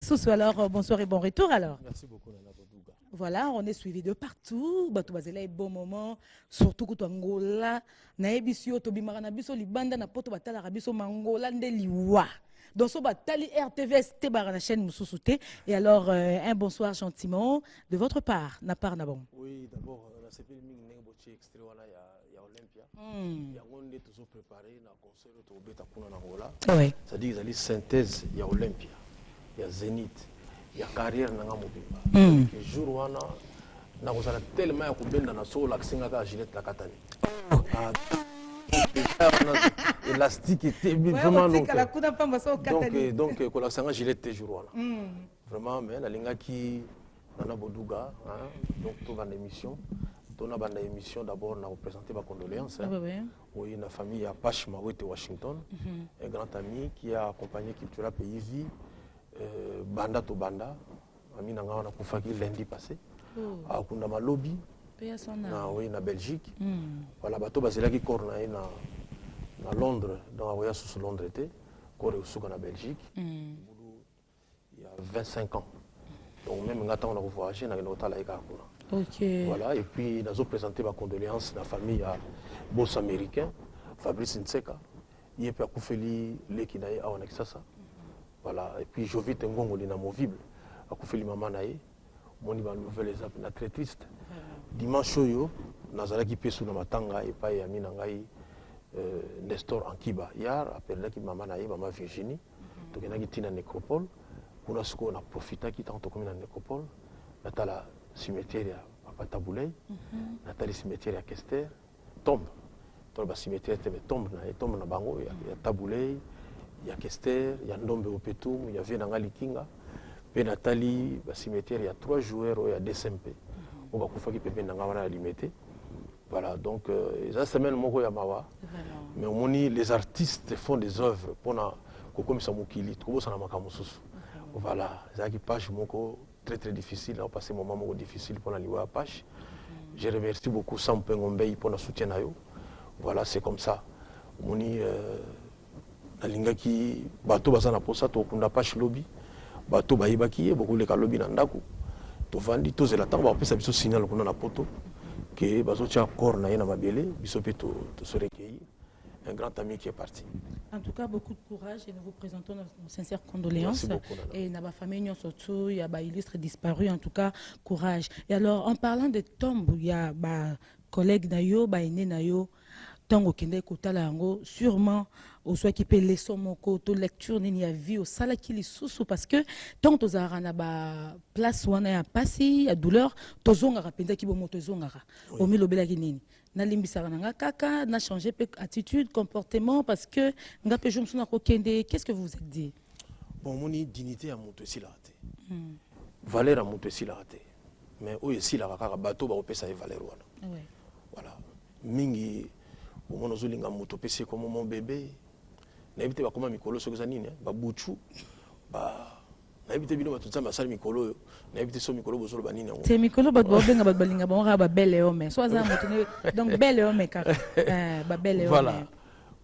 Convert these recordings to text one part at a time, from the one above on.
Soussou, alors, bonsoir et bon retour alors. Merci beaucoup, Nana Bodouga. Voilà, on est suivi de partout. Bato bazela e bon moment, surtout que Angola, na ebisio to bimara na biso libanda na poto batala rabiso mangola nde liwa. Donc so batali RTVS te bara na chaîne Moussoussouté. Et alors un bonsoir gentiment de votre part, na part na bon. Oui, d'abord, on a CP Ming Bochi extrait voilà il y a Olympia. Il y a monde toujours préparé na concert au Beta Kuna na Angola. Oui. C'est-à-dire qu'il y a synthèse, il y a Olympia, il y a Zénith, il y a carrière na Mobimba. Le jour où on a tellement de kubenda na so la kinga ka Gillette la katani. Élastique était vraiment donc que la sanga Gillette toujours là. Vraiment mais la linga qui Nana Bodouga donc tout dans l'émission. On a une émission d'abord, on a représenté ma condoléance. Oui, une famille à Pache Mawete, Washington. Un grand ami qui a accompagné Cultura Pays Banda to Banda. Ami Nanga, on a Koufaki lundi passé. À Kundama Lobby. Oui, en Belgique. Voilà, bateau basé qui corne à Londres, dans la voyage sous Londres était. Coré au Souk en Belgique. Il y a 25 ans. Donc même quand on a voyagé, on a une autre là. Okay. Voilà, et puis nous avons présenté ma condoléance à la famille à boss américain, Fabrice Nseka. Il est Koufeli Lekinae à Onexasa. Voilà, et puis Jovit Ngongo l'inamovible, à Koufeli Mamanae. Mon nouvelle est très triste. Dimanche, Nazara qui pèse sur la matanga et pas Yami Nangaï Nestor Ankiba. Hier, après là qui Mamanae, Maman Virginie, donc il y a qui tina nécropole. On a profité qui tente comme une nécropole. Natala cimetière à Pataboulay, Nathalie cimetière à Kester, tombe. Dans le cimetière, tombe na Bango, il y a Taboulay, il y a Kester, il y a Ndombe au Petum, il y a Venangali Kinga. Puis Nathalie, le cimetière, il y a 3 joueurs, il y a DSMP. On va faire qu'il peut bien limiter. Voilà, donc, ça c'est même Moko Yamawa. Mais au moins, les artistes font des œuvres pour comme ça, Moukili, tout ça, voilà, c'est qui page Moko. Très très difficile, on a passé un moment difficile pour la Liwa Apache. Je remercie beaucoup Sam Pengombei pour le soutien. Voilà, c'est comme ça. On y a linga qui bateau bazana pour ça, to kunda Apache lobby, bateau baibaki, beaucoup de lobby nandaku. To vandi to zela tamba après ça biso signal qu'on a na poto que bazo tia corps na yena mabele, biso pe to se recueillir. Un grand ami qui est parti. En tout cas, beaucoup de courage et nous vous présentons nos sincères condoléances. Merci beaucoup, et la famille, surtout, il y a illustre disparu. En tout cas, courage. Et alors, en parlant de tombes, il y a collègue Nayo, aîné Nayo, Tango Kende Kotalango, sûrement, au soit qui peut laisser mon côté lecture, il y a vie au sala qui les sous parce que tant que tu as place où on a passé, à douleur, tu as rapide qui bon tozongara. Au milieu de la Guinée. Na limbisara na kaka, na changé attitude, comportement parce que nga pe jom sona kokende. Qu'est-ce que vous vous êtes dit? Bon, mon dignité à monter si la raté. Valeur à monter si la raté. Mais où est-ce la kaka bateau ba opesa e valeur wana. Voilà. Mingi au mon ozulinga moto pese comme mon bébé. Na ebite ba koma mikolo sokoza nini ba buchu ba na ebite bino batutsa masali mikolo na ebite so mikolo bozolo ba nini yango. C'est mikolo ba benga ba balinga ba nga ba belle homme. Soit ça moto donc belle homme kaka. Ba belle homme. Voilà.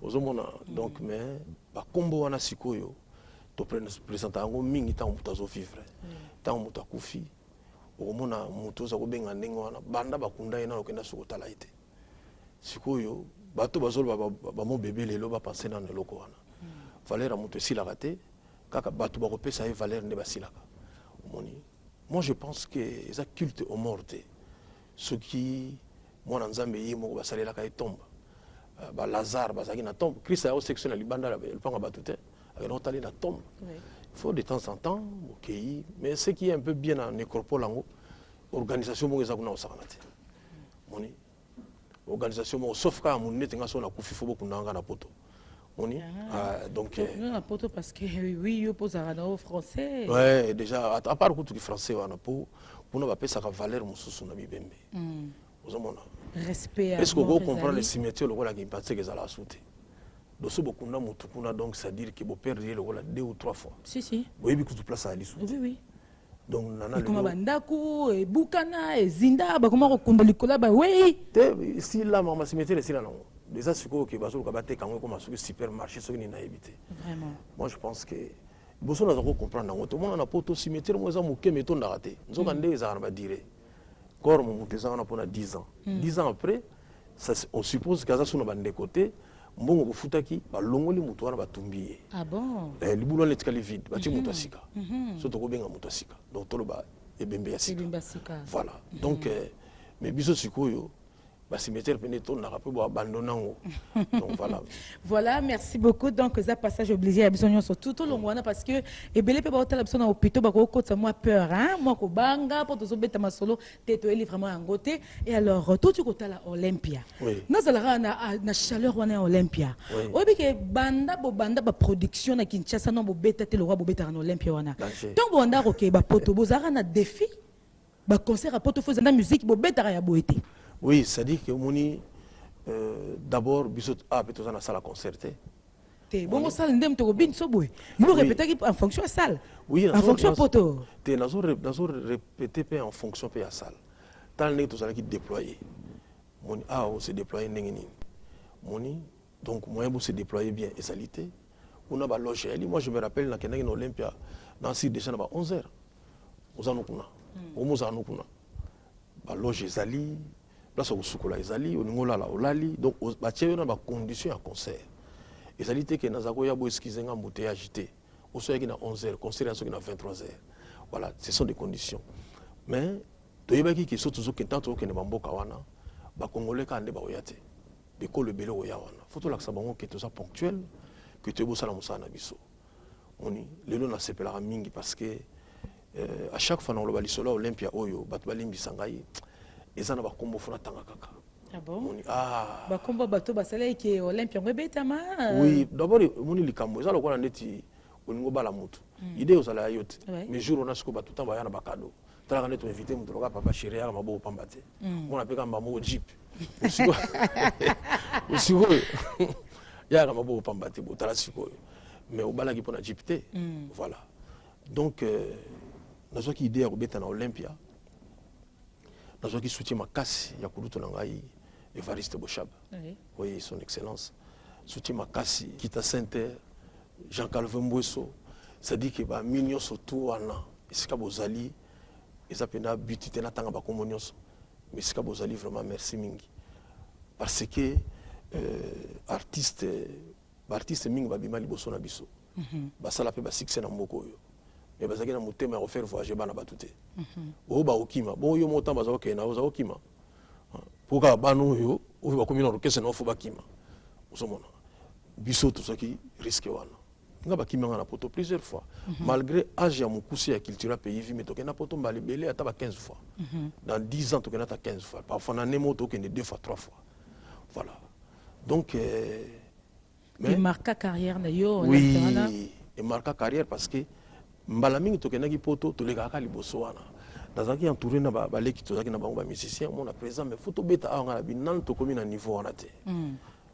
Ozomona donc mais ba kombo wana sikoyo to présenter yango mingi tant mutazo vivre. Tant mutakufi. Omona moto za ko benga ndengo wana banda bakunda ina okenda sokotala ite. Sikoyo bato bazolo ba mon bébé lelo ba penser na loko wana. Valeur moto si la raté kaka bato ba kopesa e valeur ne basilaka. Omoni. Moi je pense que les cultes aux morts ceux qui moi nzambe yimo ba salela ka tombe. Ba Lazare bazaki na tombe. Christ a au section na libanda le panga batute. Alors on allait na tombe. Il faut de temps en temps OK, mais ce qui est un peu bien en nécropole en organisation mo ezakuna osakanate. Moni. Organisation sauf quand mon net ngaso na kufi fo beaucoup nanga na poto. Moni. Donc na poto parce que oui, yo posera dans français. Ouais, déjà à part que tout français wana pour na ba pesa ka valeur mususu na bibembe. Ozomona. Respect. Est-ce que vous comprenez le cimetière le rôle qui passe que ça la sauté. Dosso beaucoup na mutukuna donc c'est à dire que vous perdez le rôle 2 ou 3 fois. Si. Oui, bi kutu place à l'issue. Oui. Donc nana le comment bandaku et bukana et zinda ba comment rekunda likola ba oui. Si là maman cimetière c'est là non. Déjà ce que bazo ka baté quand comme un supermarché ce qui n'a évité. Vraiment. Moi je pense que boso na zako comprendre ngo to mona na poto cimetière mo za moke meto ndaraté nzoka ndé za na ba dire corps mo muteza na pona 10 ans 10 ans après ça on suppose que ça suna bande côté mbongo bofutaki balongoli mutu wana batumbi ah bon libulo le tikali vide bati mutu asika so to ko benga mutu asika donc toloba ebembe asika voilà donc mais biso sikoyo cimetière peneto n'a pas pu abandonner. Donc voilà. Voilà, merci beaucoup. Donc ça passage obligé à besoin sur tout le monde parce que et belé peut pas autant besoin au hôpital ba ko ça moi peur hein moi ko banga pour to beta masolo teto eli vraiment en côté et alors tout tu côté la Olympia. Nous allons na chaleur wana Olympia. Obi ke banda ba production na Kinshasa no bo beta te le roi bo beta en Olympia wana. Donc banda ko ke ba poto bo zara na défi ba concert à poto faisant musique bo beta ya bo été. Oui, c'est-à-dire que Mouni, d'abord, Bissot a peut-être dans la salle à concerter. Bon, salle ndem to bin so boy. Nous répéter en fonction de la salle. Oui, en fonction de poto. Nous répéter en fonction de la salle. Tant que tout ça qui déployer. Moni on se déployer n'engeni. Moni donc moyen pour se déployer bien et salité. On a ba loge. Moi je me rappelle na Kenya na Olympia dans site déjà na 11h. Ozanu kuna. Omozanu kuna. Ba loge ezali place au sukola ezali oningola la olali donc batie na ba condition à concert ezali te ke nazako ya bo eskizenga mbote agité au soir qui na 11h concert à ce qui na 23h voilà ce sont des conditions mais toyebaki ki so tuzo kentanto ke ne bamboka wana ba congolais ka nde ba oyate beko le belo oya wana faut to laksa bango ke to ça ponctuel que tu bosala musana biso oni lelo na sepela mingi parce que à chaque fois dans le balisolo Olympia oyo bat balimbi sangai ezana ba kombo fona tanga kaka. Ah bon? Moni ba kombo bato basala ki Olympia ngobetama. Oui, d'abord moni likambo ezala ko na neti oningo bala mutu. Idée osala yote. Mais jour on a siko batuta ba yana ba cadeau. Tala kana to inviter mutu loka papa chéri ya mabo pambate. Mona peka mbamo jeep. Usiko. Ya mabo pambate bo tala siko. Mais obala ki pona jeep te. Voilà. Donc nazo ki idée ya kobeta na Olympia. Nous avons soutien ma casse, il y a Kouloutou Nangaï, Évariste Bochab. Oui, son excellence. Soutien ma casse, Kita Sainte, Jean-Calvin Mbouesso. Ça dit que bah mignon surtout ana. Iska Bozali, ils appellent but tena tanga ba komonios. Mais Iska Bozali vraiment merci mingi. Parce que artiste mingi ba bimali boso na biso. Ba sala pe ba succès na mboko yo. Mais bazaki na mutema ya faire voyager bana batute o ba okima bo yo mota baza okena oza okima poka banu yo o ba komina orchestre no fo bakima osomona biso to saki risque wana nga bakima na poto plusieurs fois malgré âge ya mukusi ya culture pays vi metoke na poto mbali belé ata ba 15 fois dans 10 ans to kena ta 15 fois parfois na nemo to kene 2 fois 3 fois voilà donc mais marque carrière na yo oui et marque carrière parce que mbala mingi tokenaki poto tolekaka liboso wana nazaki entouré na baleki tozaki na bango ba musicien mona présent mais faut tobeta awa ngala binano tokomi na niveau wana te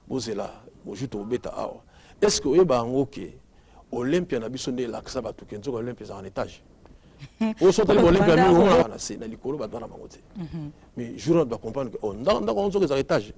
bozela boju tobeta awa est-ce que oyeba yango ke Olympia na biso nde laksa batu kenzoka Olympia en étage o sotali Olympia mingi mona na se na likolo bato na bango te mais jour on doit comprendre que on dans les étages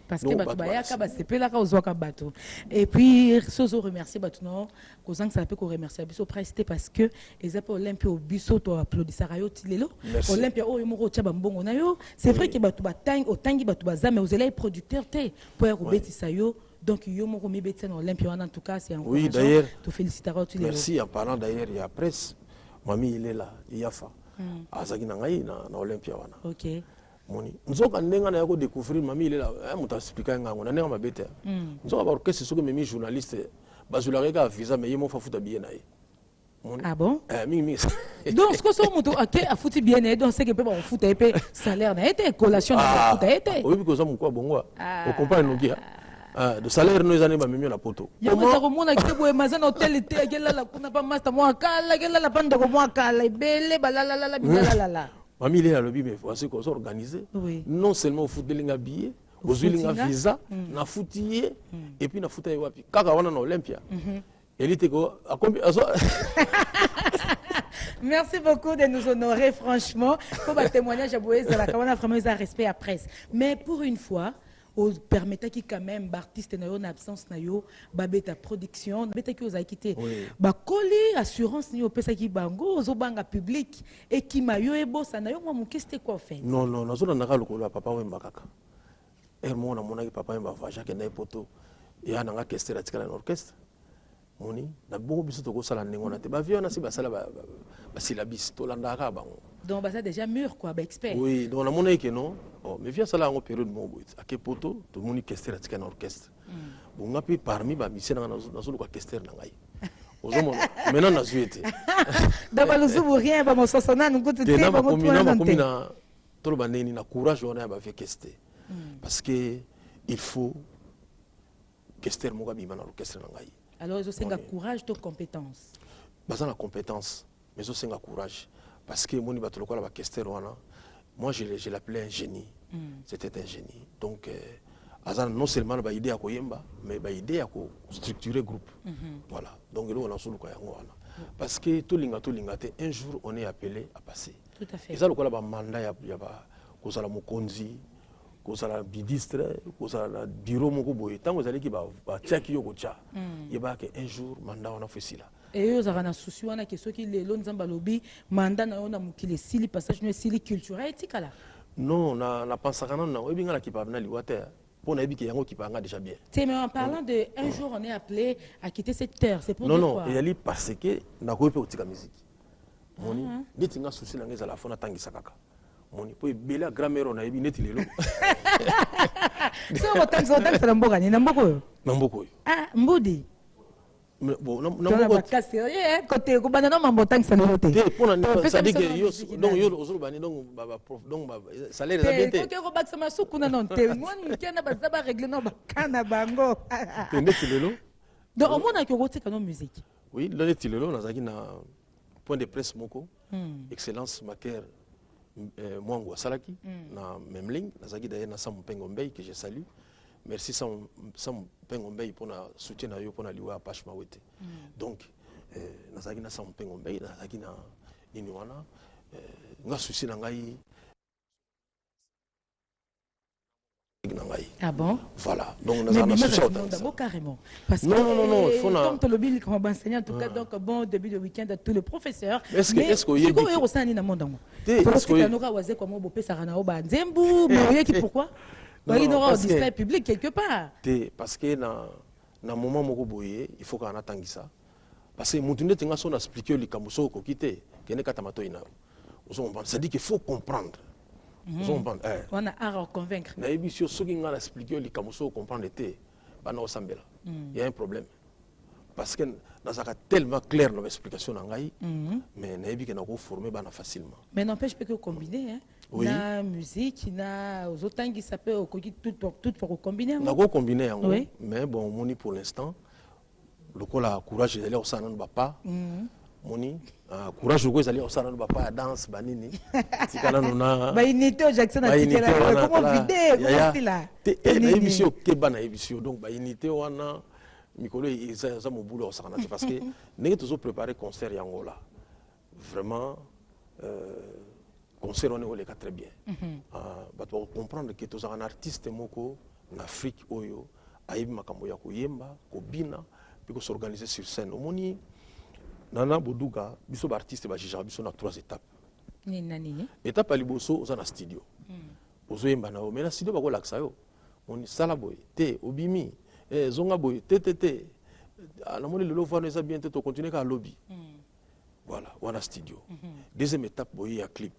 parce que bato bayaka basepelaka ozwaka bato et puis sozo remercier bato non kozanga ça peut ko remercier biso presté parce que ezape Olympia biso to applaudissaka yo tilelo Olympia oyo moko tia bambongo na yo c'est vrai que bato batangi otangi bato bazame ozela producteur te pour robetisa yo donc yo moko mi betisa na Olympia en tout cas c'est un oui d'ailleurs te félicitera tilelo merci en parlant d'ailleurs il y a presse mami il est là Yafa azaki na ngai na Olympia wana OK moni nzoka ndenga na yako découvrir mami il est là muta expliquer ngango na ndenga mabete nzoka ba orchestre soki memi journaliste bazula ka visa mais yemo fa futa bien na ye ah bon mingi donc ce que so muto ake afuti bien na donc c'est que peut ba futa epé salaire na été collation na futa été oui because amu kwa bongo o comprendre nokia de salaire no ezane ba memi na poto comment ça komona kebo mazana hotel te akela la kuna pa master mo akala kela la panda ko mo akala bele balala bilala. Mami, il est à l'objet, mais voici qu'on s'organise. Non seulement au foot de l'inga billet, au zulinga visa, na foutier, et puis na foutaye wapi. Kaka wana na Olympia. Elle était quoi? Merci beaucoup de nous honorer, franchement. Faut pas témoignage à Boé, ça va vraiment un respect à presse. Mais pour une fois, permettait qui quand même artiste na yo en absence na yo babeta production beta ki oza quitté ba coller assurance ni opesa ki bango ozo banga public et qui mayo e bossa na yo moi qu'est-ce quoi fait non non nazo na naka lokolo papa wemba kaka mo na mona ki papa wemba va chaque na poto ya na nga orchestre atikala na orchestre moni na bongo biso to ko sala ndingo na te ba viona si ba sala ba syllabis to landa ka bango donc bah ça déjà mûr quoi ba expert oui donc na mona que non oh mais via sala en période mo boy a ke poto to moni orchestre atikala na orchestre bon ngapi parmi ba mission na zo ko orchestre na ngai ozo mona maintenant na zuete d'abord le zubu rien ba mo sosona nous côté te ba mo komina to ba neni na courage on a ba fait orchestre parce que il faut orchestre mo ga bima na orchestre na ngai. Alors, ils ont courage de compétence. Ils ont la compétence, mais ils ont courage. Parce que moi, je l'appelais un génie. C'était un génie. Donc, non seulement une idée à Koyemba, mais une idée à structurer le groupe. Voilà. Donc, on a solo parce que tout un jour, on est appelé à passer. Tout à fait. Et ça, le mandat, il y a Mokonzi, kozala bidistre kozala bureau moko boye tango zali ki ba tiaki yo kocha yeba ke un jour mandat on a fait cela et yo za na souci wana ke soki lelo nzamba lobi mandat na yo na mukile sili passage no sili culturel etikala non na pensaka na oyebi ngala ki pa na liwate pour na yebi ke yango ki pa nga déjà bien mais en parlant de un jour on est appelé à quitter cette terre c'est pour non dire non quoi et ali parce que na ko pe otika musique moni neti nga souci na ngeza la fona tangisa kaka moni po bela grammaire na yebi neti lelo so otangi sala mboka ni na mboko ah mbudi bon na mboko ka sérieux côté ko bana no mambo tangi sala rote pour na ça dit que yo donc yo ozulu bani donc baba prof donc salaire za bien te ko bakisa masuku na non te ngoni kena bazaba régler no bakana bango neti lelo donc au monde ko kotika no musique oui neti lelo nazaki na point de presse moko excellence maker Mwango Salaki, na Memling, Nazaki d'ailleurs na Sam Pengombei que je salue. Merci Sam Pengombei pour na soutien na yo pour na liwa Apache Mawete. Donc Nazaki na Sam Pengombei, Nazaki na Iniwana, nga souci na ngai. Ah bon? Voilà. Donc nous avons un carrément. Parce que non, il faut comme tu le dis comme enseignant en tout cas donc bon début de week-end à tous les professeurs. Est-ce que est-ce que nous avons comme on peut ça na oba nzembu mais pourquoi? Il aura au display public quelque part. Parce que na moment moko boye il faut qu'on attende ça. Parce que mutunde tenga son expliquer le kamuso ko kité kene katamato ina. Ça dit qu'il faut comprendre. On a à convaincre. Na ebisio soki nga expliquer le kamuso comprendre té bana osambela. Il y a un problème. Parce que nazaka tellement clair dans l'explication na ngai mais na ebi ke na ko former bana facilement. Mais n'empêche pas que combiner hein. Oui. La musique, na aux autant qui s'appelle tout pour combiner. Na ko combiner yango mais bon moni pour l'instant le cola courage d'aller au salon de papa. Moni courage ko ezali au salon de papa ya danse banini tikala nona ba unité Jackson a tikala comment vider comment c'est là na émission ke bana émission donc ba unité wana mikolo ça mo boulot ça parce que ndenge toujours préparer concert yango là vraiment concert on est très bien ba to comprendre que tous un artiste moko en Afrique oyo ayibi makambo ya koyemba ko bina puis ko s'organiser sur scène omoni Nana Boduga, biso artiste ba jija biso na 3 étapes. Nini. Étape aliboso oza na studio. Ozo yemba na o mais na studio ba ko laksa yo. On sala boy te obimi zonga boy te. Na moni lelo voir eza bien te to continuer ka lobby. Voilà, wana studio. Deuxième étape boy ya clip.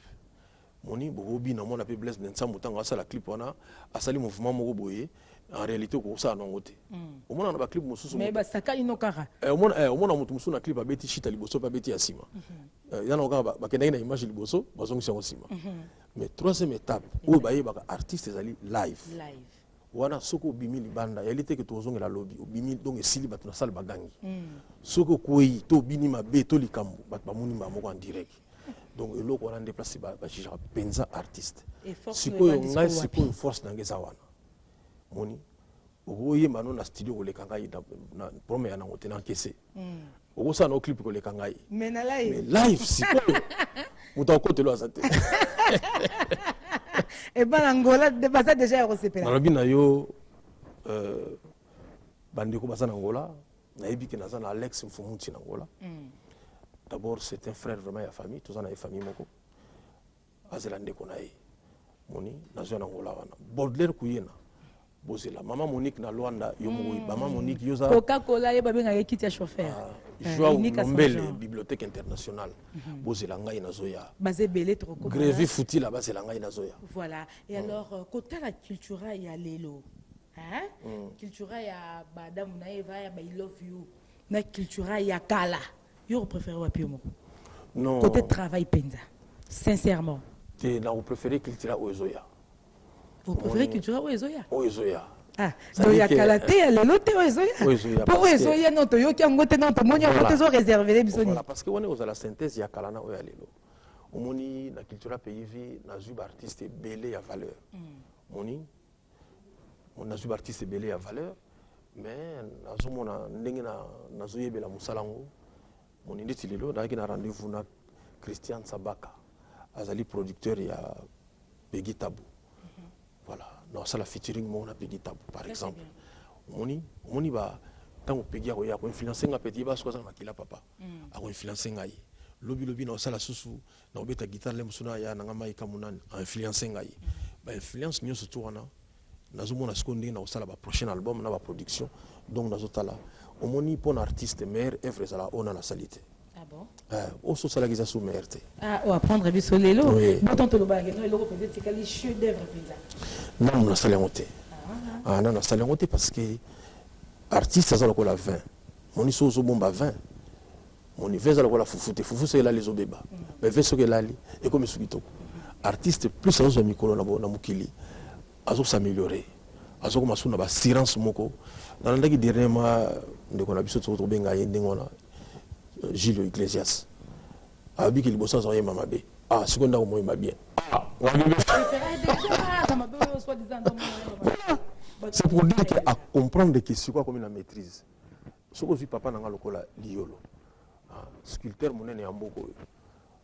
Moni bo obi na mona pe bless nsa mutanga sala clip wana asali mouvement moko boy. En réalité ko ça nangote au moins on a clip mususu mais ba saka inokara au moins mutu mususu na clip ba beti shita liboso ba beti asima yana okanga ba kenda na image liboso bazongisa osima mais troisième étape où ba yeba artiste ezali live wana soko bimi libanda yalité que tozongela lobby bimi donc esili batu na salle bagangi soko koyi to bini mabe to likambo batu bamuni moko en direct donc eloko wana déplacer ba jija penza artiste sikoyo ngai sikoyo force na ngeza wana moni oye mano na studio ko leka ngai na promets na ngote na kese oko sa no clip ko leka ngai mais na live sikoyo muta ko telo azate Et ben Angola, ça déjà recépé. Dans la vie, nayo bandeko bazana Angola, naebi que nazana Alex Mfumuti Angola. D'abord, c'est un frère vraiment de famille, tous en a famille moko. Azelande konae. Moni, nazo na Angola wana. Baudelaire kuyena. Bozela. Maman Monique na Luanda yomo maman Monique yoza. Coca-Cola ye babenga ye kiti ya chauffeur. Joao Nombele bibliothèque internationale. Bozela ngai nazoya. Basé belé trop comme. Grévi fouti là bazela ngai nazoya. Voilà. Et alors côté la culture il y a lelo. Hein? Culture il y a badam na eva ya I love you. Na culture il y a kala. Yo préfère wapi mo? Non. Côté travail penza. Sincèrement. Tu as préféré culture Oezoya. Vous préférez culture Oezoya? Oezoya. Ah, donc il y a Kalaté, il y a le loté Oezoya. Pour Oezoya, non, tu as un goûté, non, tu as réservé les bisonniers. Voilà, parce qu'on est à la synthèse, il y a Kalana Oya Lelo. Omoni, la culture pays, na zub artiste belé à valeur. Moni, on a zub artiste belé à valeur, mais nazomona ndengena nazoyebe la musalango. Moni ndeti lelo, na kina rendez-vous na Christian Sabaka. Azali producteur ya Peggy Tabou. Voilà, non ça la featuring mon na Peggy Tabou par exemple. Moni ba tango Peggy ya ko influencer nga petit ba so na kila papa. A ko influencer ngai. Lobi na sala susu na obeta guitare le musuna ya na ngama ikamunani a influencer ngai. Ba influence nyo surtout wana nazomona seconde na osala ba prochain album na ba production donc nazotala. Omoni pon artiste meilleur œuvre ça la ona na salité. Ah bon? Oso salagiza sous merte. Ah, on va prendre biso lelo. Bon to lo ba ke no eloko peut-être c'est quel chef d'œuvre penza. Non, na salengote. Ah non, na salengote parce que artiste ça la 20. Moni so bomba 20. Moni veza la fufute, fufu c'est là les obeba. Mais veza que là et comme sukito. Artiste plus ça zo mikolo na mukili. Azo s'améliorer. Azo comme suna ba silence moko. Dans ndaki dernièrement ndeko na biso to benga yende ngona. Gilles Iglesias. Abi ki libosa zo yema mabe. Ah, seconde ko moyema bien. Ah, c'est pour dire qu'à comprendre que c'est quoi comme une maîtrise. Ce que je papa n'a pas le liolo. Sculpteur monene ya mboko.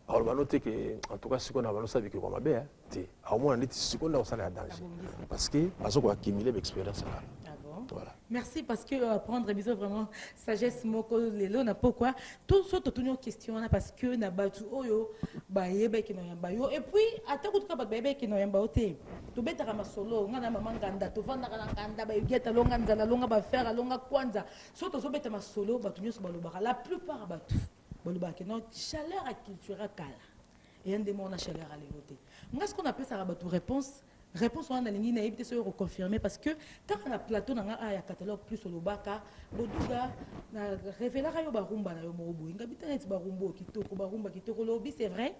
Alors va noter que en tout cas ce qu'on a balancé avec comme mabe, au moins on est ce qu'on a au salaire danger. Parce que parce qu'on a accumulé l'expérience là. Voilà. Merci parce que apprendre bisous vraiment sagesse moko lelo na pourquoi tout ça tout une question parce que na batu oyo ba yebe ki no yamba yo et puis ata kutuka ba bebe ki no yamba ote to betaka masolo ngana mama nganda to vanda kana nganda ba yeta longa nzala longa ba faire longa kwanza so to beta masolo batu nyoso balobaka la plupart batu balobaka non chaleur à culture kala et un démon na chaleur à l'évoter ce qu'on appelle ça batu réponse on a ligne na éviter se reconfirmer parce que tant on a plateau na ya catalogue plus au lobaka boduga na révéler yo barumba na yo mobo inga bitane ba rumbo kitoko barumba kitoko lobi c'est vrai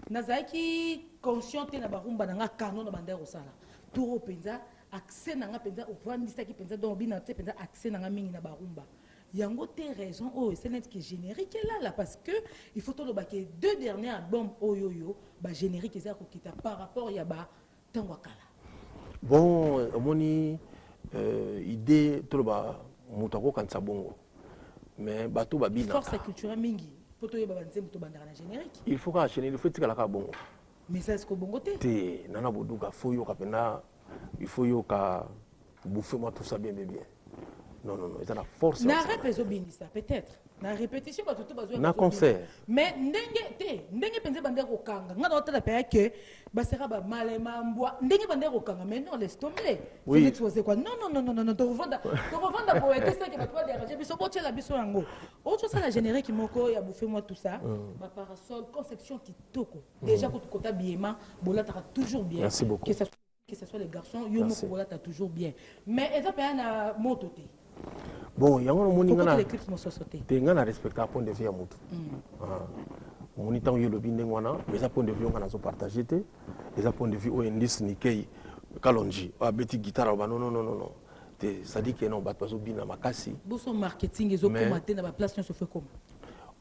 nazaki conscient na barumba na canon na bandero sala tout penza accès na penza ovandisa ki penza donc bina te penza accès na mingi na barumba yango te raison c'est net qui générique là parce que il faut to lobaka deux derniers albums oyoyo ba générique ça ko kita par rapport ya ba bon, moni idée tout le bas mutako kansa bongo. Mais bateau babina. Force culturelle mingi. Poto yeba banzem to bandara na générique. Il faut qu'enchaîner, il faut tikala ka bongo. Mais ça est-ce que bongo te? Te nana boduka foyo kapena il faut yo ka bouffer moi tout ça bien. Non, il y a la force. Na répétition binisa peut-être. Na répétition ba tout bazo. Na concert. Mais ndenge penze bande ko kanga. Ngana otala pe que ba sera ba malema mbwa. Ndenge bande ko kanga mais non laisse tomber. Oui. C'est quoi? Non, to revendre pour être ça que ba toi déranger biso boche la biso yango. Autre ça la générique moko ya bouffer moi tout ça. Ba parasol conception kitoko. Déjà ko kota biema, bola ta toujours bien. Merci beaucoup. Que ce soit les garçons, yo moko bola ta toujours bien. Mais eza pe na moto te. Bon, il y a un monde qui a respecté le point de vue à Moutou. On est en train mais ça point de vue on a partagé. Les points de vue au indice Nikkei, Kalonji, à Betty Guitare, non. Ça dit que non, pas de bien makasi. Bon marketing ils ont commenté dans la place se fait comme.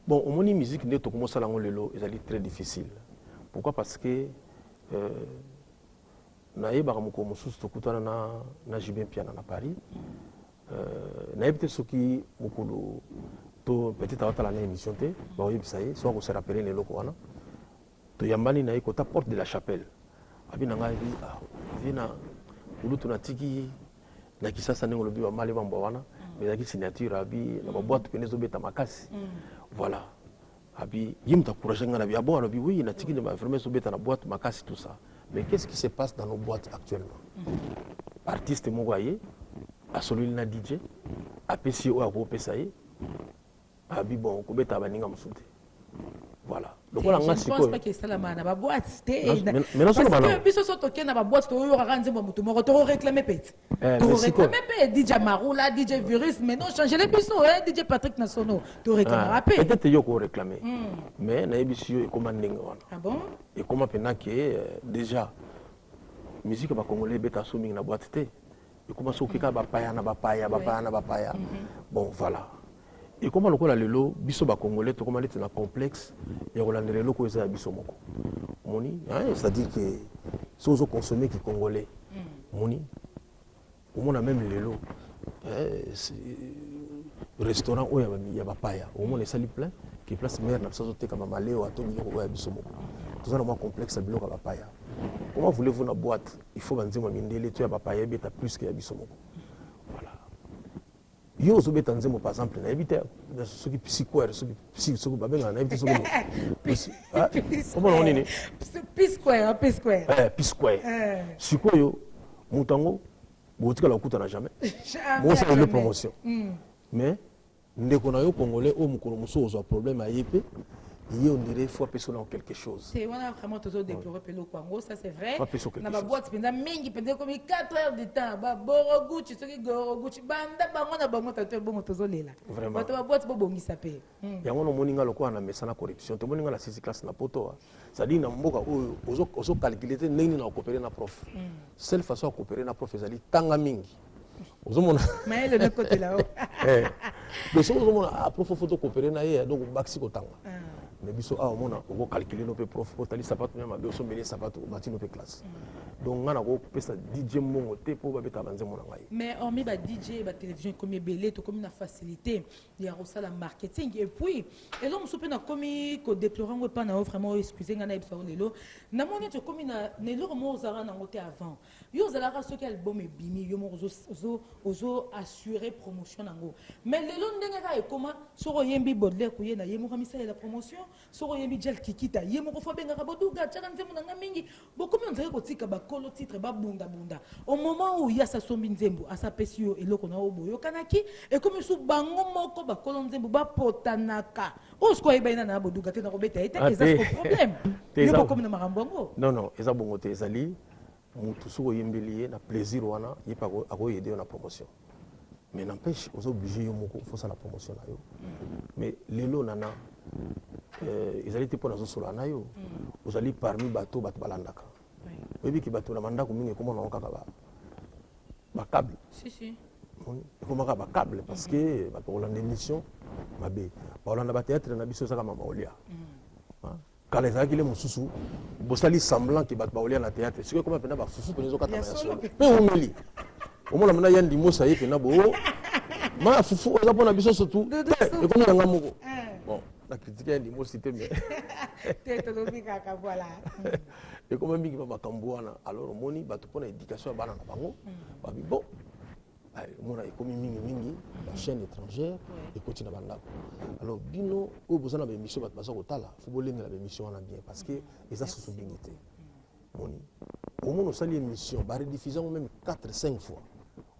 Bon, au monde musique n'est comment ça l'angle lelo, c'est très difficile. Pourquoi? Parce que naïe baramoko mususu tokutana na Jibin Piana à Paris. Naïbte ce qui mukulu to peut-être à la émission te ba oui ça y est soit on se rappelle les locaux là to yambani naï kota porte de la chapelle abi na ngai vina ulutu na tiki na kisasa ndenge lobi ba mali bamba wana mais la signature abi na ba boîte pene zo beta makasi voilà abi yim ta courage ngana bi abo alobi oui na tiki ne ba vraiment zo beta na boîte makasi tout ça mais qu'est-ce qui se passe dans nos boîtes actuellement artiste moko aye asololi na DJ apesi o ako pesa ye abi bon ko beta ba ninga musute voilà. Donc on a je pense pas que c'est la main na boîte parce que biso so toke na boîte to yo ranze mo mutu moko to réclamer pet to réclamer pet DJ Maroula DJ Virus mais non changer les biso DJ Patrick Nasono to réclamer rapide peut-être yo ko réclamer mais na ebisi yo comment ndenge wana ah bon et comment pena que déjà musique ba congolais beta so mingi na boîte té et comment so kika ba paya na ba paya bon voilà. Et comment le cola lelo biso ba congolais to comment est na complexe ya rolandere loko eza biso moko moni c'est-à-dire que si on consommer qui congolais moni on a même lelo restaurant où il y a ba paya au moins les sali plein qui place mère na biso te kama maleo atomi ko ya biso moko tout ça na complexe biloko ba paya comment voulez-vous na boîte il faut banzema mindele tu ya ba paya beta plus que ya biso moko voilà. Yo zo beta nzemo par exemple na éviter ce qui psychoire ce qui ba benga na éviter ce qui comment on est pisquare pisquare sikoyo mutango botika la kuta na jamais bon ça le promotion mais ndeko na yo congolais au mukolo muso zo problème a yep il on dirait faut personne en quelque chose c'est on a vraiment toujours déploré pelo kwango ça c'est vrai na ba boîte penda mingi penda comme 4 heures de temps ba boroguchi soki goroguchi banda bango na bango tato bongo tozolela bato ba boîte bo bongisa pe yango no moninga lokwa na mesana corruption to moninga na 6 classe na poto ça dit na mboka ozo calculer te ndenge na coopérer na prof seule façon à coopérer na prof ezali tanga mingi ozomona mais le côté là-haut donc so ozomona a prof photo coopérer na ye donc baxi ko tanga mais biso a mona ko calculer no pe prof ko tali sapato na mabe so mele sapato batino pe classe donc ngana ko pesa DJ mongo te po ba beta banze mona ngai mais hormis ba DJ ba télévision comme belé to comme na facilité il y a aussi la marketing et puis et là on se peut na comme ko déplorer on pas na vraiment excuser ngana ebso lelo na moni to comme na lelo mo zara na ngote avant yo zala ka ce album e bimi yo mo ozo assurer promotion nango mais lelo ndenge ka e comment soko yembi bodle ku ye na yemo kamisa la promotion soko yembi gel kikita yemo ko fobenga ka boduga tshaka nzemo na mingi bokomi onzaka ko tika ba kolo titre ba bunda au moment où il y a sa sombi nzembo asa pesio eloko na oboyo kanaki et comme sou bango moko ba kolo nzembo ba potanaka o sko ebena na boduga te na ko beta ete eza ko problème yo comme na marambo ngo non eza bongo te ezali mutu soko yembeli na plaisir wana yipa ko aider na promotion mais n'empêche aux obligés yo moko faut ça la promotion na yo mais lelo nana ils allaient te pour nazo solo na yo vous allez parmi bateau balandaka oui qui bateau na mandako mingi comment on kaka ba câble si comment ka ba câble parce que ba pour l'émission mabe ba olanda ba théâtre na biso saka mama olia kala ezalaki le mosusu bosali semblant ke bato baolia na théâtre sikoyo koma mpena basusu mpena ezokatama ya solo mpe omeli omona mena ya ndimosa ye mpena bo ma fufu oza mpo na biso surtout ekomi yanga moko bon na critique ya ndimosi te mais ekoma mingi pa makambo wana alors omoni bato mpo na éducation ya bana na bango babi bon mona ekomi mingi la chaîne étrangère ekoti na bandako alors bino oyo boza na baémission bato baza kotala fo bolengela baémission wana bien parce que eza susu mingi te moni omona osali émission barediffuse yango même 4-5 fois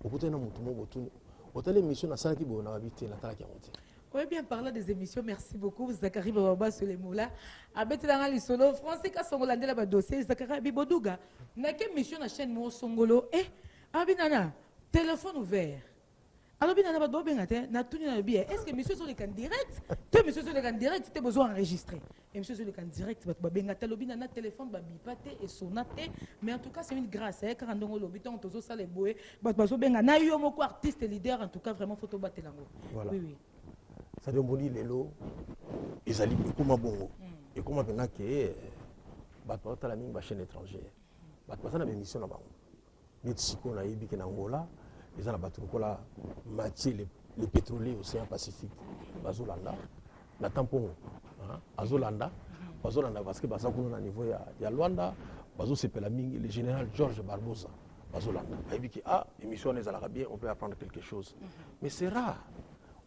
okutani na motu moko botuni otala émission nasalaki boyo na babi te natalaki yango te. Oui, bien parler des émissions, merci beaucoup. Zachary Bababa sur les mots là. Abeti dans le solo, français ka songolande la dossier. Zachary Bibodouga. N'a qu'une mission na chaîne mo songolo. Abinana, téléphone ouvert. Alors binana ba do bengate na tuni na bien. Est-ce que monsieur sur le can direct? Tu monsieur sur le can direct, tu besoin enregistrer. Et monsieur sur le can direct, ba bengate lobina na téléphone ba bipate et sonate. Mais en tout cas, c'est une grâce. Car ndongo lobiton tozo ça les boé. Ba zo benga na yo moko artiste leader en tout cas vraiment photo batelango. Oui. Ça demande lelo ezali ekoma bongo ekoma pena ke bato batala mingi bachaîne étrangère bato baza na bémission na bango neti sikoyo nayebi ke na Angola eza na bato lokola Mathieu le pétrolier océan Pacifique bazolanda na tampongo azolanda parce que baza kuna na niveau ya Luanda bazo sepela mingi le général Georges Barbosa bazolanda ayebi ki ah émission on ezalaka bien on peut apprendre quelque chose mais c'est rare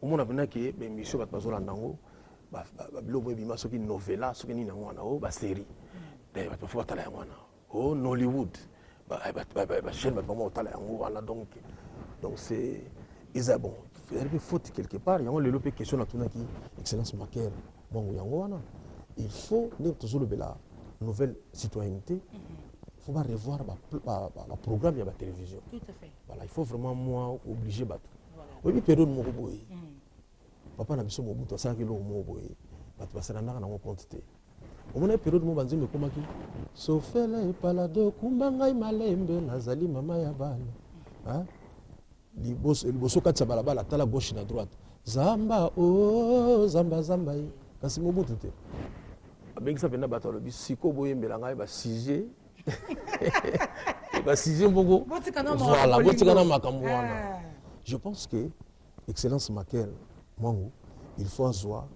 omona mpena ke baémission bato bazolanda yango biloko ebima soki novela soki nini yango wana o basérie bato bafo batala yango wana o Nollywood bachaîne bato bama otala yango wana donc c'est eza bon ezabi faute quelque part yango lelo mpe question natunaki excellence Maker mwangu yango wana il faut ndenge tozolobela nouvelle citoyenneté il faut revoir le programme de la télévision. Tout à fait. Voilà, il faut vraiment moi obliger bateau. Oui, période moko boy. Papa na biso mobutu ça que lo mo boy. Bato basana na ngo quantité. Au moins période mo banzi me komaki. Sofela e palado kumbanga malembe nazali mama ya bana. Hein? Liboso katsa balabala tala gauche na droite. Zamba oh zamba zamba. Kasi mobutu te. Abengisa pena bato lobi siko boyembela ngai ba sujet ba sujet mboko voilà botikana makambo wana je pense que excellence Maker mwangu il faut azwa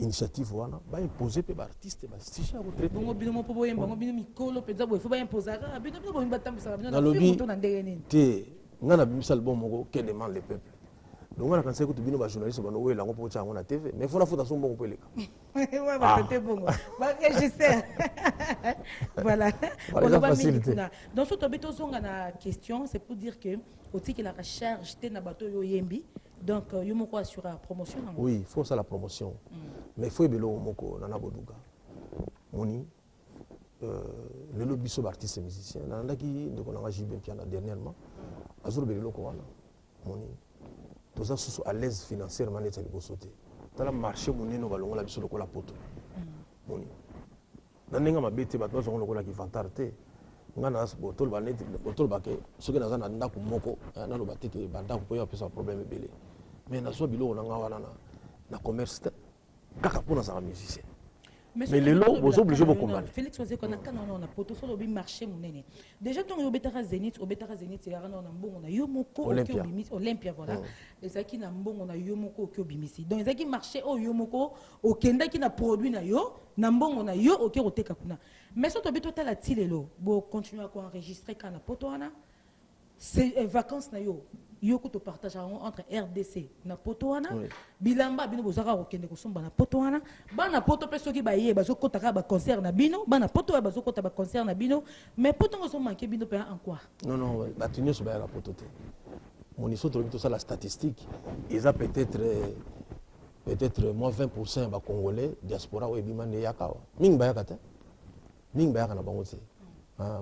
initiative wana ba imposer pe ba artiste ba sujet ko traiter bongo bino mo po boyemba ngo bino mikolo penza boy faut ba imposer bino bino boyemba tambisa bino na film to na ndenge nini te ngana bimisa album moko que demande le peuple. Donc on a pensé que tu bino ba journaliste ba no wela ngo po tshanga na TV mais faut la fouta son bon ko peleka. Ouais ba c'était bon. Ba je sais. Voilà. On va faciliter. Dans ce tobito zonga na question c'est pour dire que aussi que la recherche té na bato yo yembi donc yo moko assurer la promotion. Oui, il faut ça la promotion. Mais il faut ebelo moko nana boduga. Moni le lobby so artiste musicien nandaki ndeko nanga JB Piana dernièrement azur belelo ko wana. Moni tous ça sont à l'aise financièrement les tali sauter dans le marché monnaie no balongola biso lokola poto moni nanenga mabete bato zo lokola ki vantarté ngana botol ba net botol ba ke soki naza na ndako moko na lo bateke banda ko ya pesa problème belé mais na so biloko nanga wana na commerce kaka pona za musicien mais les lots vous obligez beaucoup combattre Félix Oze qu'on a quand on a poto sur le marché monene déjà tant au betara Zénith il y a un bon on a yomoko Olympia voilà et ça qui n'a bon on a yomoko au bimisi donc ça qui marché au yomoko au kenda qui n'a produit na yo na bon on a yo au oteka kuna mais ça to beto la tilelo bon continuer à enregistrer quand na poto ana c'est vacances na yo yoko to partage entre RDC na poto wana bilamba bino bozaka kokende kosomba na poto wana bana poto pe soki baye bazokota ka ba concert na bino bana poto bazokota ba concert na bino mais poto ngo so manquer bino pe en quoi non batunyo so ba la poto te moniso to bito ça la statistique ils a peut-être moins 20% ba congolais diaspora o ebimane yakawa ming ba yakata ming ba yakana bango te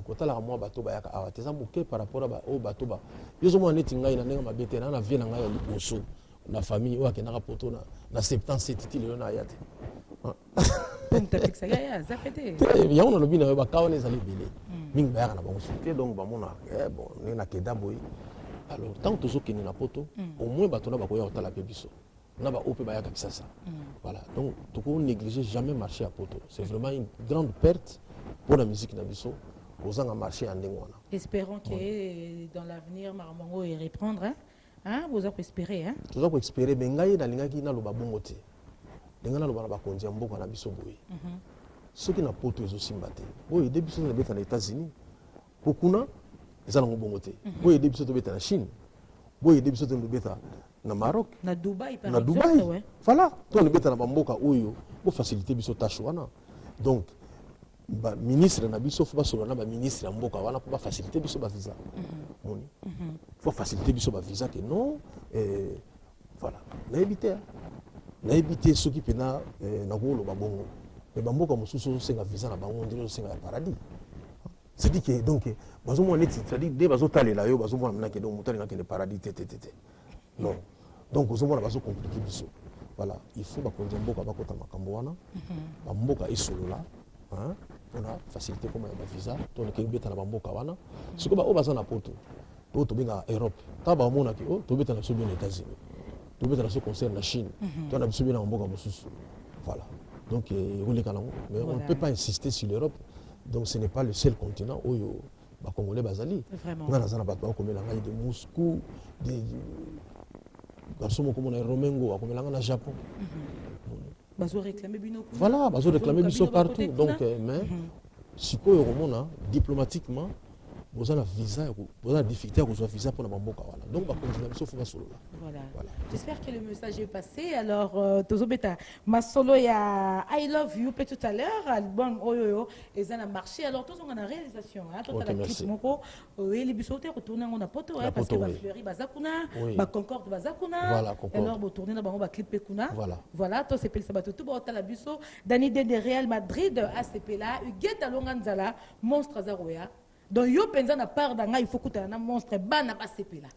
kotala moi bato bayaka awa teza moke par rapport à au bato ba yozo mo neti ngai na nenga mabete na vie na ngai ya liboso na famille o akena poto na 77 tili na yate donc tapixa ya zapete ya on lobi na ba kaone za libele mingi bayaka na bango soute donc ba mona bon ne na keda boy alors tant que tozo na poto au moins bato na ba ko ya otala pe biso na ba ope bayaka kisasa voilà donc to ko négliger jamais marcher à poto c'est vraiment une grande perte pour la musique na biso. Marché en Dengona. Espérons que dans l'avenir, Maramongo y reprendre. Hein? Vous avez espéré. Hein? Vous avez espéré, mais vous avez dit que vous avez bongoté. Vous avez dit que vous avez bongoté. Ce qui n'a pas été aussi battu. Oui, depuis que vous êtes aux États-Unis, beaucoup ils ont bongoté. Oui, depuis que vous êtes en Chine. Oui, depuis que vous êtes au Maroc. Na Dubaï, par exemple. Na Dubaï. Voilà. Vous êtes en Bamboka, vous facilitez les tâches. Donc, ba ministre na biso faut basola na ba ministre mboka wana pour faciliter biso ba visa moni faut faciliter biso ba visa que non voilà na éviter ceux qui pena na ko lo ba bongo mais ba mboka mosusu senga visa na bango ndelo senga paradis c'est dit que donc bazo mo neti c'est dit de bazo talela yo bazo mo na ke donc mutali na ke le paradis tétété non donc bazo mo na bazo compliquer biso voilà il faut ba konja mboka ba kota makambo wana ba mboka isolola on a facilité comme un visa donc que beta na bamboka wana ce que ba o bazana poto to benga Europe ta ba mona ki to beta na so bien États-Unis to beta na so concert na Chine to na biso bien na mboka mosusu voilà donc mais on ne peut pas insister sur l'Europe donc ce n'est pas le seul continent où ba congolais bazali on a zana bato comme la de Moscou de garçon comme on a Romengo comme la Japon bazo réclamer bino voilà bazo réclamer biso partout donc mais sikoyo komona diplomatiquement vous avez visa, vous avez difficulté à recevoir visa pour la bamboka. Donc, bah, continuer à faire solo là. Voilà. J'espère que le message est passé. Alors, Tozobeta, ma solo il y a I Love You tout à l'heure, album Oyoyo, et ça a marché. Alors, tous on a réalisation. Ok, merci. Oui, les bisotés retournent on a poto, parce que va Fleury Bazakuna, va Concorde Bazakuna. Voilà, Concorde. Alors, retourner dans va clip Pekuna. Voilà, toi c'est Pel Sabato, tout va la biso, Dani de Real Madrid, ACP là, Huguette Alonganzala, Monstre Azaroya. Donc, yo penza na part d'anga, il faut que tu aies un monstre, bana pas CP là.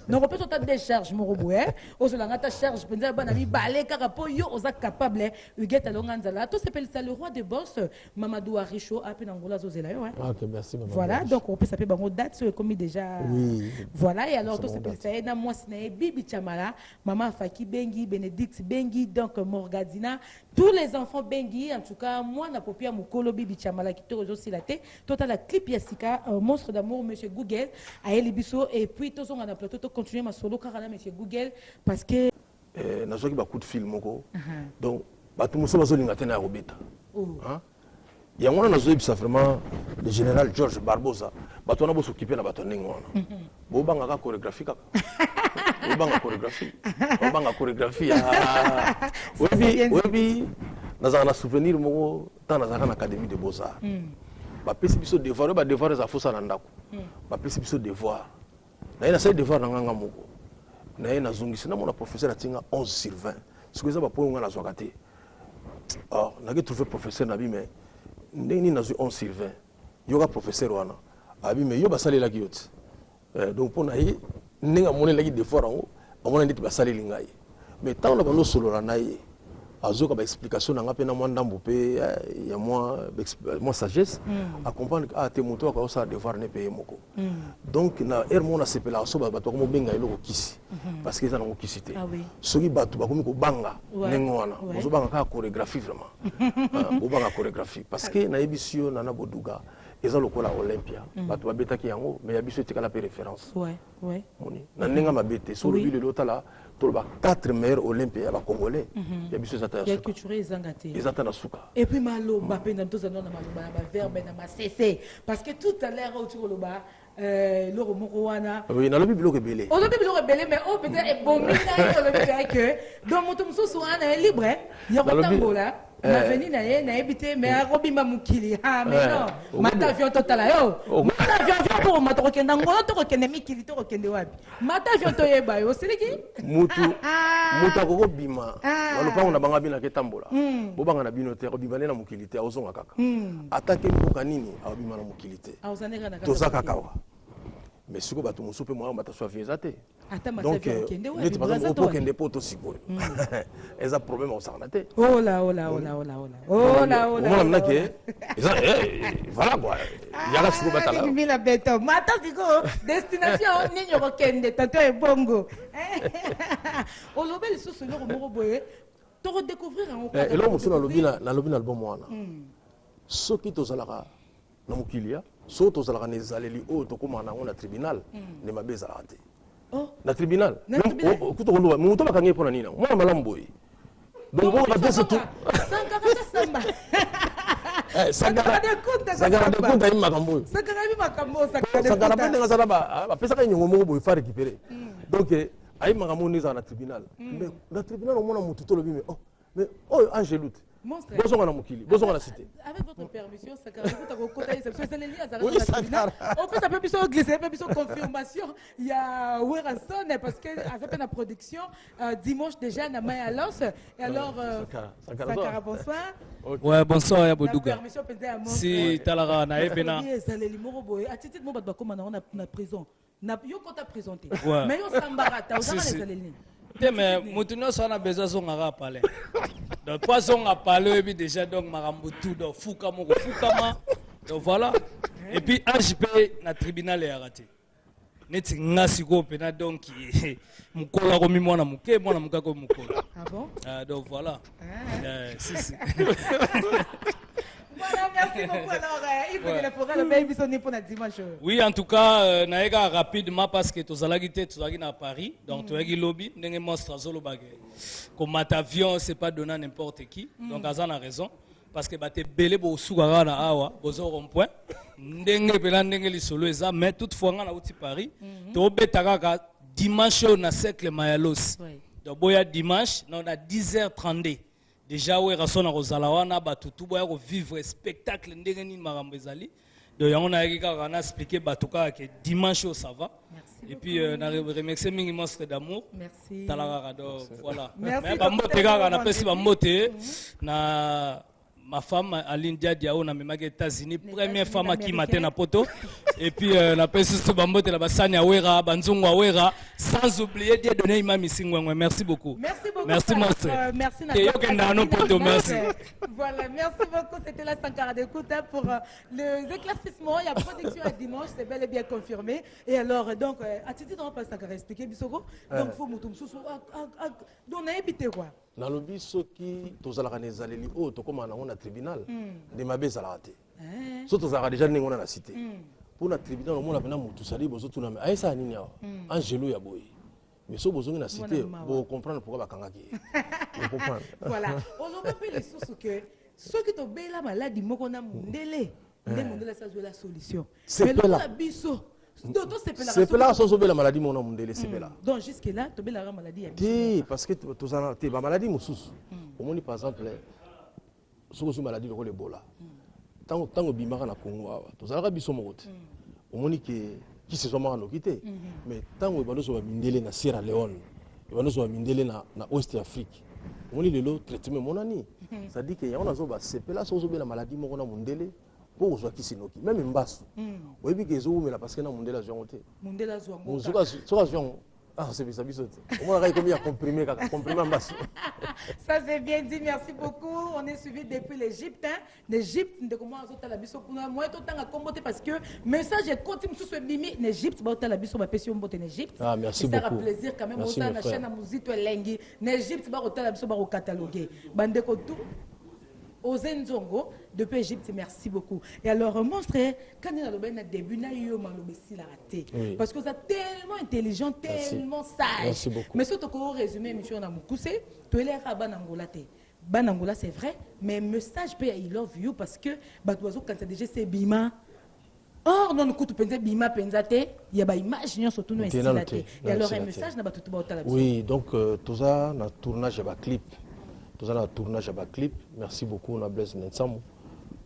Donc, on peut te décharge, mon robot, hein. On se l'a charge, penza bana mi balé, carapo, yo, osa capable, Huguette Alonganzala. Tout s'appelle ça le roi des boss, Mamadou Aricho, à Penangola Zozela, hein. Ok, merci, Mamadou. Voilà, donc on peut s'appeler Bango date, comme déjà. Oui. Voilà, et alors, tout s'appelle ça, et moi, c'est Bibi Chamala, Maman Faki Bengi, Bénédicte Bengi, donc Morgadina, tous les enfants Bengi, en tout cas, moi, na popia Mukolo Bibi Chamala, qui te rejoint aussi la tête, total la clip Yassika. Monstre d'amour, monsieur Google, à Elibiso, et puis tous on a un plateau, continuer ma solo car monsieur Google, parce que. N'a pas beaucoup de films, donc, tout le monde a besoin de Robita. Il y a un moment ça vraiment le général George Barbosa, on a besoin s'occuper de la bataille. On a une chorégraphie. On a une chorégraphie. On a une chorégraphie. Oui, on a un souvenir dans l'Académie de Beaux-Arts. Bapesi biso devoir ba devoir za fosa na ndako bapesi biso devoir na ina sai devoir na nganga moko na ina zungisi na mona professeur atinga 11 sur 20 ce que ça ba po nga na zwakate or na ke trouver professeur na bi mais ndeni na zu 11 sur 20 yoga professeur wana abi mais yo ba salela ki yote donc pour na yi ninga mona la ki devoir ngo amona nditi ba salela ngai mais tant na bano solo na yi azoka ba explication nga pe na mwa ndambo pe ya moi sagesse à comprendre que te moto ko ça devoir ne payer moko donc na mona sepela so ba to ko benga eloko kisi parce que ça na ko kisité soki batu ba komi ko banga nengwana ozo banga ka chorégraphie vraiment o banga chorégraphie parce que na ebisio na boduga eza lokola Olympia batu ba betaki yango mais ya biso tikala pe référence ouais na nenga mabete so le but de l'autre tous les 4 meilleurs Olympiens congolais. Il y a bien ça. Il y a culturé Zangate. Et puis malo Mbappé dans tous les noms na verbe na ma cc parce que tout à l'heure au tu loba Loro Morowana. Oui, na lobi biloko belé. On lobi biloko belé mais oh peut-être bon mina lobi que donc moto mususu ana libre. Il y a pas na veni na ye na ebité mais arobima mukili mais non mata avion totala yo mata avion pour mata kokenda ngolo to kokende mikili to kokende wapi mata avion to yeba yo siliki mutu akoko bima balopango na banga bina ketambola bo banga na bino te obima na mukili te ozonga kaka atake mboka nini abima na mukili te tozaka kawa mais siko bato musu pe moi bata soifeza te donc neti par exemple au kende poto siko eza problème au sanate oh là on a que voilà quoi il y a la siko batala mi la beto mata siko destination ninyo ko kende tanto e bongo o lobel susu lo mo boye to redécouvrir en cas et là musu na lobina album wana soki tozalaka na mukilia so tozalaka na ezaleli oyo tokomaka nango na tribunal nde mabe ezalaka te na tribunal kuta koluba moto bakangi mpo na nini nango mwana malamu boye donc oyo badese tu sakara de konta ayi makambo oyo sakara mpe ndenge azala bapesaka enyongo moko boye fa récupéré donc ayi makambo oyo ezala na tribunal mais na tribunal omona motu tolobi mais oyo angeloute bozonga na mukili bozonga na cité avec votre permission Sakara c'est les liens on peut taper plus glisser plus confirmation il y a Weranson parce que avec la production dimanche déjà na Maya Los et alors Sakara bonsoir ouais bonsoir ya Boduga si talara na ebena ça les limoro boy attitude mo bat comme na prison na yo quand tu présenté mais yo sambarata aux les lignes mais mutuno sana besoin zonga parler donc poisson a parlé et puis déjà donc marambo tout donc fukama donc voilà et puis HP na tribunal est raté neti ngasi ko pena donc mukola ko mimona muke mona mukako mukola ah bon donc voilà si Voilà, merci beaucoup. Alors, il faut que le programme baby sonne pour notre dimanche. Oui, en tout cas, naïga rapidement parce que tu es à Paris, donc tu es lobby, tu es monstre zolo bagay. Comme avion, c'est pas donné à n'importe qui, donc Azan a raison. parce que bate belé bo sukaka na awa bozo rond-point ndenge pela ndenge lisolo eza mais toutefois nga na uti Paris to betaka ka dimanche na cercle Mayalos donc boya dimanche na 10h32 déjà ouais rasona kozala wana batutu boya ko vivre spectacle ndenge ni makambo ezali donc yango na yaka na expliquer batuka que dimanche ça va. Et puis, on a remercié Mingi Monstre d'amour. Merci. Voilà. Merci. Ma femme, Aline Diadiao, na memaki États-Unis, première femme qui m'a na poto. Et puis, la personne de Bambote, la Bassani Awera, Banzongo Awera, sans oublier de donner Imam Singwengwe. Merci beaucoup. Merci beaucoup. Merci, Monstre. Merci, merci. Voilà, merci beaucoup. C'était la Sankara d'écoute pour les éclaircissements. Il y a production à dimanche, c'est bel et bien confirmé. Et alors, donc, à titre de pas Sankara expliquer, Bissoko, donc, il faut moutoum sous. Donc, on a évité quoi? Dans le bis, ceux qui tous à la Ranezaleli, oh, tu comme on a tribunal, des mabés à la raté. Surtout, ça a déjà n'est la cité. Pour la tribunal, on a bien moutou sali, bozo tout n'a pas ça ni Angelo ya boy. Mais ce besoin de la cité, pour comprendre pourquoi Bakangaki. Vous comprenez? Voilà. On a pas les sources que ceux qui ont bien la maladie, moi qu'on a mondélé, les mondélé ça joue la solution. C'est pas là. C'est pas là, sans la maladie, mon nom de c'est là. Donc jusque là, tu as la maladie. Parce que tu as la maladie, mon sous. Au moins, par exemple, si tu as une maladie, le Ebola. Tant que bimara na Congo, tu as la biso mogote. Au moins, qui se sont marrés quitté. Mais tant que tu as mindélé na Sierra Leone, tu as mindélé na Ouest Afrique. Au moins, le traitement mon ami. Ça dit que y a un azoba, c'est pas là, sans la maladie, mon nom mondélé. Pour que qui sinoki même mbasu oui bi kezo mais la parce que na mundela zongote mundela zongo soka zongo ah c'est ça biso au moins il y a comprimé mbasu. Ça c'est bien dit, merci beaucoup. On est suivi depuis l'Égypte l'Égypte de comment azota la biso kuna moi tout temps à comboter parce que message est continue sous ce bimi l'Égypte ba la biso ba pesi mbote l'Égypte. Ah merci beaucoup. Ça fait plaisir quand même au na chaîne muzito lengi l'Égypte ba la biso ba cataloguer bande ko tout aux Nzongo depuis Égypte, merci beaucoup. Et alors, monstre, quand on a le début, on a eu la raté. Parce que vous êtes tellement intelligent, tellement sage. Merci beaucoup. Mais surtout, quand on résume, monsieur, on a moussé, tu es là à Banangola. Banangola, c'est vrai, mais message, I love you, parce que, quand tu déjà c'est Bima. Or, non, nous pensons Bima Penzate, il y a une image, surtout nous, et alors, un message, n'a pas tout le monde. Oui, donc, tout ça, on a tournage à clip. Tout ça, on a tournage à clip. Merci beaucoup, on a blessé Nensamu.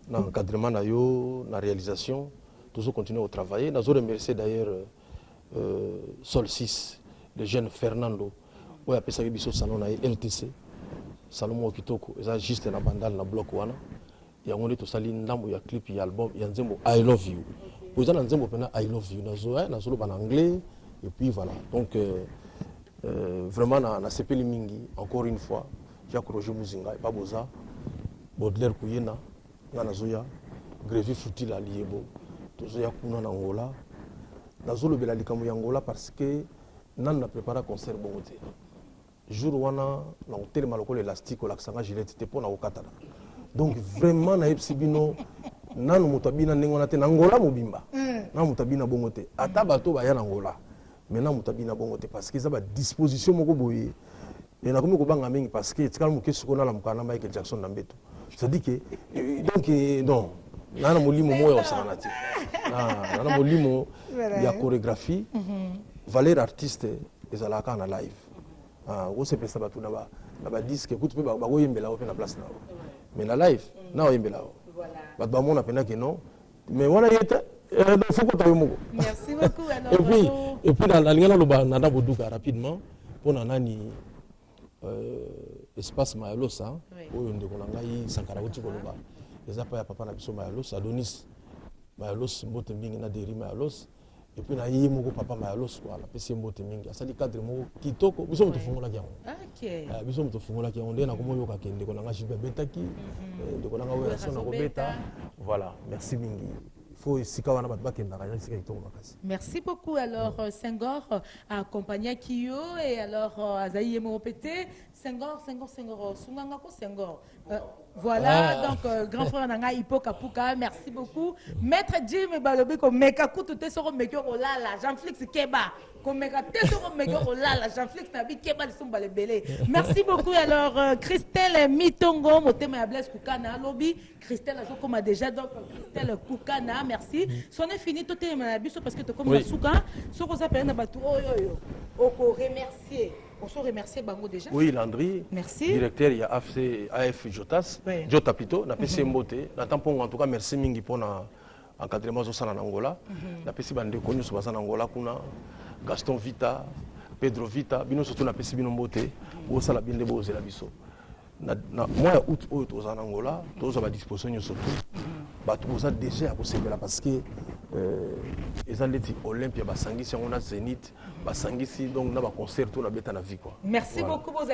Dans l'encadrement, dans la réalisation, tout ça continue à travailler. Nous avons remercié d'ailleurs Sol 6, le jeune Fernando. Oui, après ça, il y a salon LTC, Salomon Kitoko. C'est juste un bandal dans le bloc. Il y a tout ça, il y a un clip, il y a un album, il y a un zémo I Love You. Vous avez un zémo I Love You. Nous avons en anglais. Et puis voilà. Donc, vraiment, on a CP Mingi, encore une fois. Jacques Roger Muzinga, Baboza, Baudelaire Kouyena, Nanazoya, Grévi Foutila Liebo, Tozoya Kuna Angola. Nazolo Bela Likamu Angola parce que nan n'a préparé un concert bongoté. Jour où on a hôtel maloko l'élastique ou l'accent gilet c'était pour na okatana. Donc vraiment na epsibino nan mutabina nengona te Angola mobimba. Nan mutabina bongoté. Ata bato ba ya Angola. Mais nan mutabina bongoté parce que ça va disposition moko boye. Et na komi ko banga mingi parce que tikala mu kesu kona la mukana Michael Jackson na mbeto. Ça dit que donc non nana molimo moyo osana ti. Ah nana molimo ya chorégraphie valeur artiste ezalaka na live. Ah o se pesa batu na ba disque écoute pe ba go yembela o pe na place na o. Mais na live na o yembela o. Voilà. Ba ba mona pena que non. Mais wana yeta faut que tu moko. Merci beaucoup alors. Et puis dans la lingala lo ba nada boduka rapidement pour nanani espace Mayalos oyo ndeko na ngai Sankara uti koloba eza pa ya papa na biso Mayalos Adonis Mayalos mbote mingi na deri Mayalos et puis na ye moko papa Mayalos quoi la pesi mbote mingi asali cadre moko kitoko biso muto fungola kyango OK biso muto fungola kyango ndena komo yoka kende ko na ngai jibe betaki ndeko na ngai oyo asona ko beta voilà merci mingi. Merci beaucoup. Alors, Senghor a accompagné Kyo et alors Azaïe Moropété. Senghor, Sunganga ko Senghor. Voilà, donc grand frère Nanga Hippo Kapuka, merci beaucoup. Maître Jim Balobi, comme Meka Koutoute Soro Mekyo Olala, Jean-Flix Keba, comme Meka Tesoro Mekyo Olala, Jean-Flix Nabi Keba, le Somba le Belé. Merci beaucoup. Alors, Christelle Mitongo, Motema Yables Koukana, Lobby, Christelle Azoko m'a déjà, donc Christelle Koukana, merci. Son est fini, tout est Manabiso parce que tu comme Souka, Soko Sapé Nabatou, Oko remercier. On se remercie Bango déjà. Oui, Landry. Merci. Directeur, il y a AF Jotas. Oui. Jota Pito, na PC Mbote. En tout cas, merci Mingi pour l'encadrement de en Angola. Na PC Bande connu sur en Angola, kuna Gaston Vita, Pedro Vita, bino surtout na PC Bino Mbote, ou ça la bien de Boze la biso. Moi, août aux en Angola, tous à disposition surtout. Vous avez déjà à parce que les athlètes Olympia, Basangisi, on a Zénith, Basangisi, donc on a un concert, on a un vie. Merci beaucoup, vos